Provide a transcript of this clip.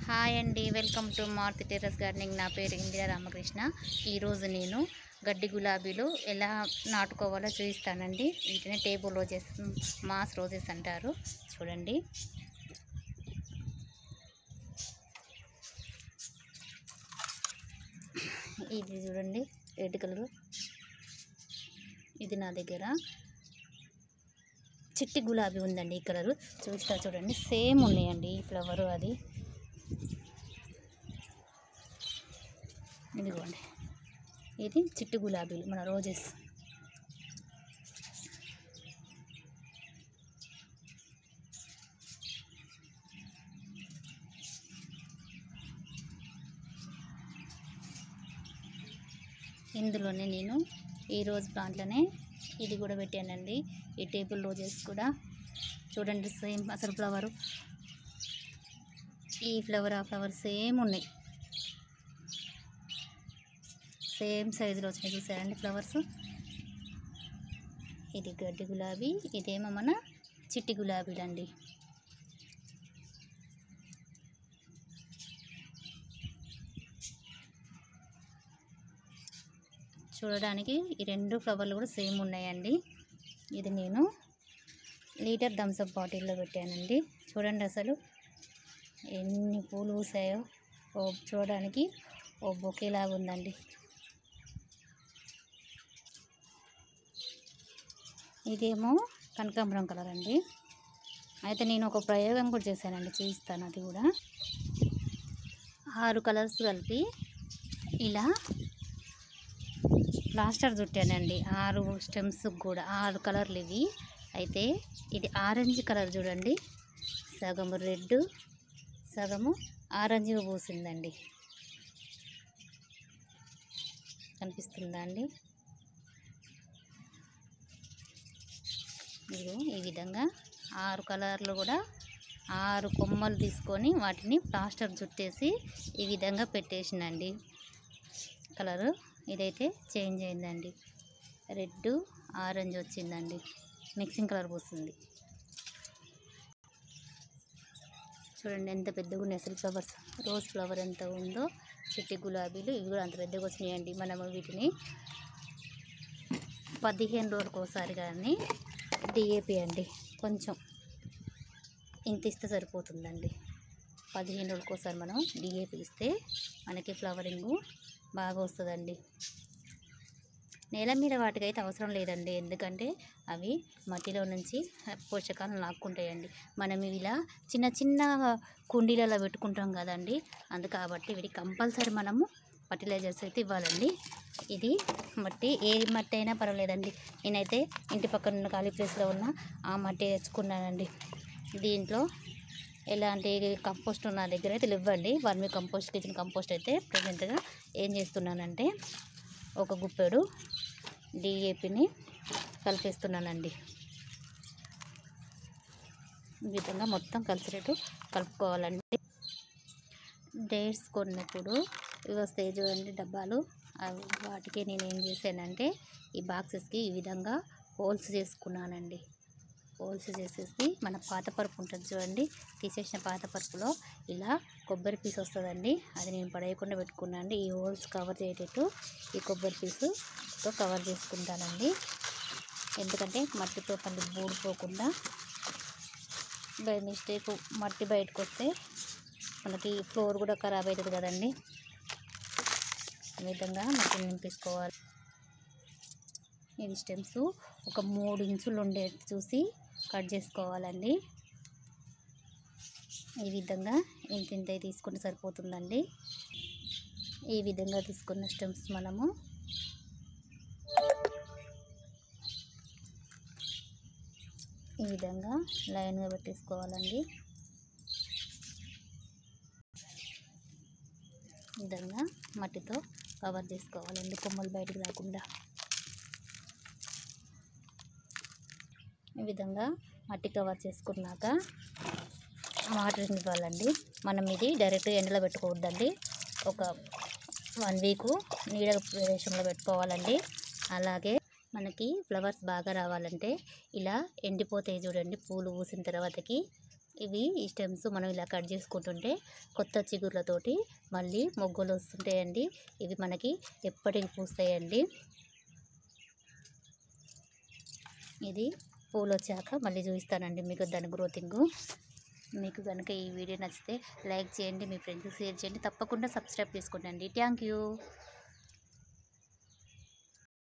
Hi అండి, welcome to Maruti terrace gardening. నా పేరు ఇందిరా రామకృష్ణ. ఈరోజు నేను గడ్డి గులాబీలు ఎలా నాటుకోవాలో చూపిస్తానండి. వీటిని టేబుల్ రోజెస్, మాస్ రోజెస్ అంటారు. చూడండి, ఇది చూడండి రెడ్ కలర్. ఇది నా దగ్గర చిట్టి గులాబీ ఉందండి. ఈ కలరు చూస్తా చూడండి, సేమ్ ఉన్నాయండి. ఈ ఫ్లవరు అది ఇదిగోండి, ఇది చిట్టి గులాబీలు మన రోజెస్. ఇందులోనే నేను ఈ రోజ్ ప్లాంట్లోనే ఇది కూడా పెట్టానండి. ఈ టేబుల్ రోజెస్ కూడా చూడండి, సేమ్ అసలు ఫ్లవరు, ఈ ఫ్లవర్ ఆ ఫ్లవర్ సేమ్ ఉన్నాయి. సేమ్ సైజులో వచ్చినాయి, చూసారండి ఫ్లవర్స్. ఇది గడ్డి గులాబీ, ఇదేమో మన చిట్టి గులాబీలండి. చూడడానికి ఈ రెండు ఫ్లవర్లు కూడా సేమ్ ఉన్నాయండి. ఇది నేను లీటర్ థమ్స్అప్ బాటిల్లో పెట్టానండి. చూడండి అసలు ఎన్ని పూలు పూసాయో. చూడడానికి ఓ బొకేలాగా ఉందండి. ఇదేమో కనకాంబరం కలర్ అండి. అయితే నేను ఒక ప్రయోగం కూడా చేశానండి, చూపిస్తాను. అది కూడా 6 కలర్స్ కలిపి ఇలా ప్లాస్టర్ చుట్టానండి. 6 స్టెమ్స్ కూడా 6 కలర్లు ఇవి. అయితే ఇది ఆరెంజ్ కలర్ చూడండి, సగము రెడ్ సగము ఆరెంజ్గా పూసిందండి. కనిపిస్తుందా అండి? మీరు ఈ విధంగా 6 కలర్లు కూడా 6 కొమ్మలు తీసుకొని వాటిని ప్లాస్టర్ చుట్టేసి ఈ విధంగా పెట్టేసినండి. కలరు ఇదైతే చేంజ్ అయిందండి, రెడ్ ఆరెంజ్ వచ్చిందండి. మిక్సింగ్ కలర్ పోస్తుంది. చూడండి ఎంత పెద్దగా ఉన్నాయి అసలు ఫ్లవర్స్. రోజ్ ఫ్లవర్ ఎంత ఉందో, చిట్టి గులాబీలు ఇవి కూడా అంత పెద్దగా వచ్చినాయండి. మనము వీటిని 15 రోజులకు ఒకసారి కానీ డిఏపి అండి, కొంచెం ఇంత ఇస్తే సరిపోతుందండి. 15 రోజులకు ఒకసారి మనం డిఏపి ఇస్తే మనకి ఫ్లవరింగ్ బాగా వస్తుందండి. నేల మీద వాటికైతే అవసరం లేదండి, ఎందుకంటే అవి మట్టిలో నుంచి పోషకాలను లాక్కుంటాయండి. మనం ఇలా చిన్న చిన్న కుండీలలో పెట్టుకుంటాం కదండి, కాబట్టి వీటికి కంపల్సరీ మనము ఫర్టిలైజర్స్ అయితే ఇవ్వాలండి. ఇది మట్టి, ఏ మట్టి అయినా పర్వాలేదండి. నేనైతే ఇంటి పక్కన ఉన్న ఖాళీ ప్లేస్లో ఉన్న ఆ మట్టి తెచ్చుకున్నానండి. దీంట్లో ఎలాంటి కంపోస్ట్ నా దగ్గర అయితే ఇవ్వండి. వర్మి కంపోస్ట్, కిచెన్ కంపోస్ట్ అయితే ప్రజెంట్గా ఏం చేస్తున్నానంటే ఒక గుప్పెడు డిఏపిని కలిపేస్తున్నానండి. ఈ విధంగా మొత్తం కలిసినట్టు కలుపుకోవాలండి. డేట్స్ కొన్నప్పుడు ఇవి వస్తాయి చూడండి డబ్బాలు, వాటికి నేను ఏం చేశానంటే ఈ బాక్సెస్కి ఈ విధంగా హోల్స్ చేసుకున్నానండి. హోల్స్ చేసేసి మన పాత పరుపు ఉంటుంది చూడండి, తీసేసిన పాత పరుపులో ఇలా కొబ్బరి పీస్ వస్తుందండి, అది నేను పడేయకుండా పెట్టుకున్నానండి. ఈ హోల్స్ కవర్ చేసేటట్టు ఈ కొబ్బరి పీసుతో కవర్ చేసుకుంటానండి. ఎందుకంటే మట్టితో పని బూడిపోకుండా, బై మిస్టేక్ మట్టి బయటకు వస్తే మనకి ఫ్లోర్ కూడా ఖరాబ్ అవుతుంది కదండి. ఈ విధంగా మట్టిని నింపేసుకోవాలి. ఇది స్టెమ్స్ ఒక 3 ఇంచులు ఉండేది చూసి కట్ చేసుకోవాలండి. ఈ విధంగా ఇంత తీసుకుంటే సరిపోతుందండి. ఈ విధంగా తీసుకున్న స్టెమ్స్ మనము ఈ విధంగా లైన్గా పెట్టేసుకోవాలండి. ఈ విధంగా మట్టితో కవర్ చేసుకోవాలండి, కొమ్మలు బయటకు రాకుండా. ఈ విధంగా మట్టి కవర్ చేసుకున్నాక వాటరింగ్ ఇవ్వాలండి. మనం ఇది డైరెక్ట్ ఎండలో పెట్టుకోవద్దండి, ఒక 1 వీక్ నీడ ప్రదేశంలో పెట్టుకోవాలండి. అలాగే మనకి ఫ్లవర్స్ బాగా రావాలంటే ఇలా ఎండిపోతాయి చూడండి, పూలు పూసిన తర్వాతకి ఇవి ఈ స్టెమ్స్ మనం ఇలా కట్ చేసుకుంటుంటే కొత్త చిగుర్లతోటి మళ్ళీ మొగ్గలు వస్తుంటాయండి. ఇవి మనకి ఎప్పటికి పూస్తాయండి. ఇది పూలు వచ్చాక మళ్ళీ చూపిస్తానండి మీకు దాని గ్రోతింగు. మీకు కనుక ఈ వీడియో నచ్చితే లైక్ చేయండి, మీ ఫ్రెండ్స్కి షేర్ చేయండి, తప్పకుండా సబ్స్క్రైబ్ చేసుకోండి. Thank you.